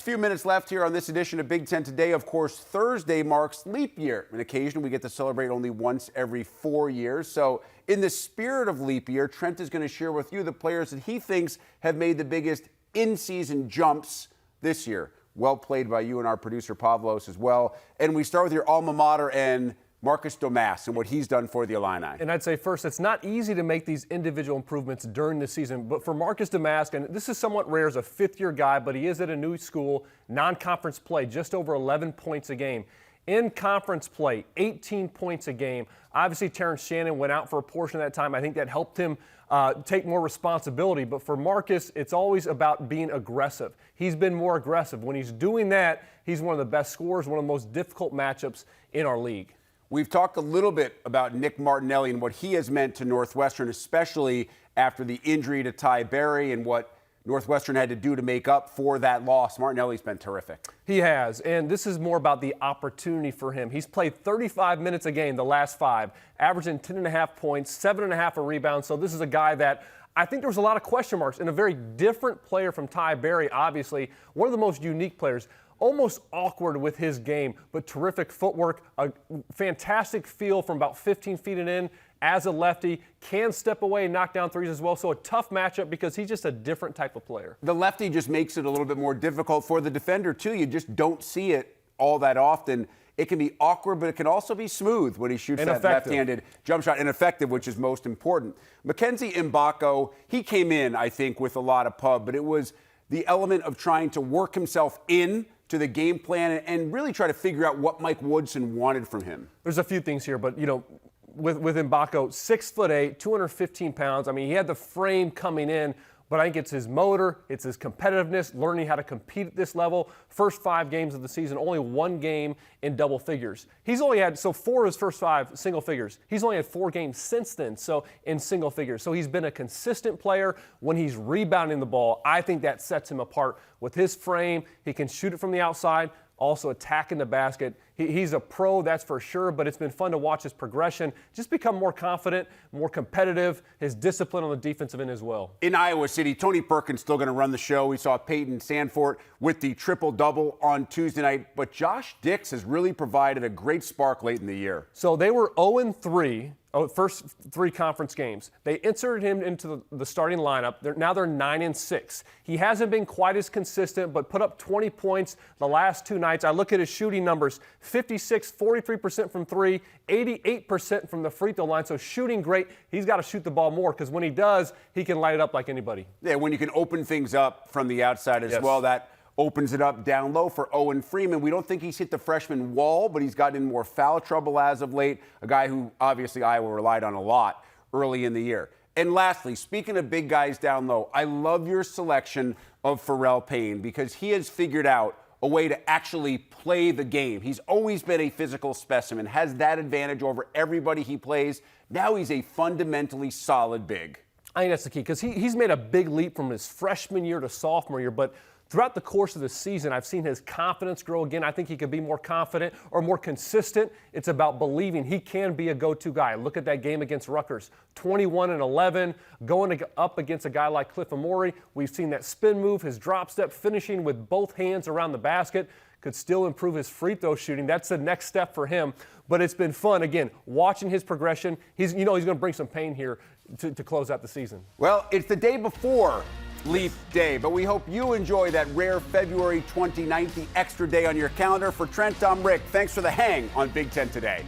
Few minutes left here on this edition of Big Ten Today. Of course, Thursday marks leap year, an occasion we get to celebrate only once every 4 years. So in the spirit of leap year, Trent is going to share with you the players that he thinks have made the biggest in-season jumps this year. Well played by you and our producer Pavlos as well. And we start with your alma mater and Marcus Domask and what he's done for the Illini. And I'd say first, it's not easy to make these individual improvements during the season, but for Marcus Domask, and this is somewhat rare as a fifth-year guy, but he is at a new school, non-conference play, just over 11 points a game. In conference play, 18 points a game. Obviously, Terrence Shannon went out for a portion of that time. I think that helped him take more responsibility. But for Marcus, it's always about being aggressive. He's been more aggressive. When he's doing that, he's one of the best scorers, one of the most difficult matchups in our league. We've talked a little bit about Nick Martinelli and what he has meant to Northwestern, especially after the injury to Ty Berry and what Northwestern had to do to make up for that loss. Martinelli's been terrific. He has, and this is more about the opportunity for him. He's played 35 minutes a game the last 5, averaging 10.5 points, 7.5 rebounds. So this is a guy that I think there was a lot of question marks, and a very different player from Ty Berry, obviously. One of the most unique players. Almost awkward with his game, but terrific footwork, a fantastic feel from about 15 feet and in as a lefty, can step away and knock down threes as well. So a tough matchup because he's just a different type of player. The lefty just makes it a little bit more difficult for the defender, too. You just don't see it all that often. It can be awkward, but it can also be smooth when he shoots that left-handed jump shot, and effective, which is most important. Mackenzie Mbako, he came in, I think, with a lot of pub, but it was the element of trying to work himself in to the game plan and really try to figure out what Mike Woodson wanted from him. There's a few things here, but, you know, with Mbako, 6'8", 215 pounds. I mean, he had the frame coming in, but I think it's his motor, it's his competitiveness, learning how to compete at this level. First 5 games of the season, only 1 game in double figures. He's only had, 4 of his first 5 single figures. He's only had 4 games since then, so in single figures. So he's been a consistent player when he's rebounding the ball. I think that sets him apart with his frame. He can shoot it from the outside, also attacking the basket. He's a pro, that's for sure, but it's been fun to watch his progression, just become more confident, more competitive, his discipline on the defensive end as well. In Iowa City, Tony Perkins still going to run the show. We saw Peyton Sandfort with the triple-double on Tuesday night, but Josh Dix has really provided a great spark late in the year. So they were 0-3. First 3 conference games. They inserted him into the starting lineup. Now they're 9-6. He hasn't been quite as consistent, but put up 20 points the last 2 nights. I look at his shooting numbers, 56, 43% from 3, 88% from the free throw line. So shooting great. He's got to shoot the ball more because when he does, he can light it up like anybody. Yeah, when you can open things up from the outside as well, that opens it up down low for Owen Freeman. We don't think he's hit the freshman wall, but he's gotten in more foul trouble as of late, a guy who obviously Iowa relied on a lot early in the year. And lastly, speaking of big guys down low, I love your selection of Pharrell Payne because he has figured out a way to actually play the game. He's always been a physical specimen, has that advantage over everybody he plays. Now he's a fundamentally solid big. I think that's the key because he's made a big leap from his freshman year to sophomore year, but throughout the course of the season, I've seen his confidence grow again. I think he could be more confident or more consistent. It's about believing he can be a go-to guy. Look at that game against Rutgers, 21-11, going up against a guy like Cliff Amore. We've seen that spin move, his drop step, finishing with both hands around the basket. Could still improve his free throw shooting. That's the next step for him. But it's been fun, again, watching his progression. He's going to bring some pain here to close out the season. Well, it's the day before Leap Day, but we hope you enjoy that rare February 29th, the extra day on your calendar. For Trent, I'm Rick. Thanks for the hang on Big Ten Today.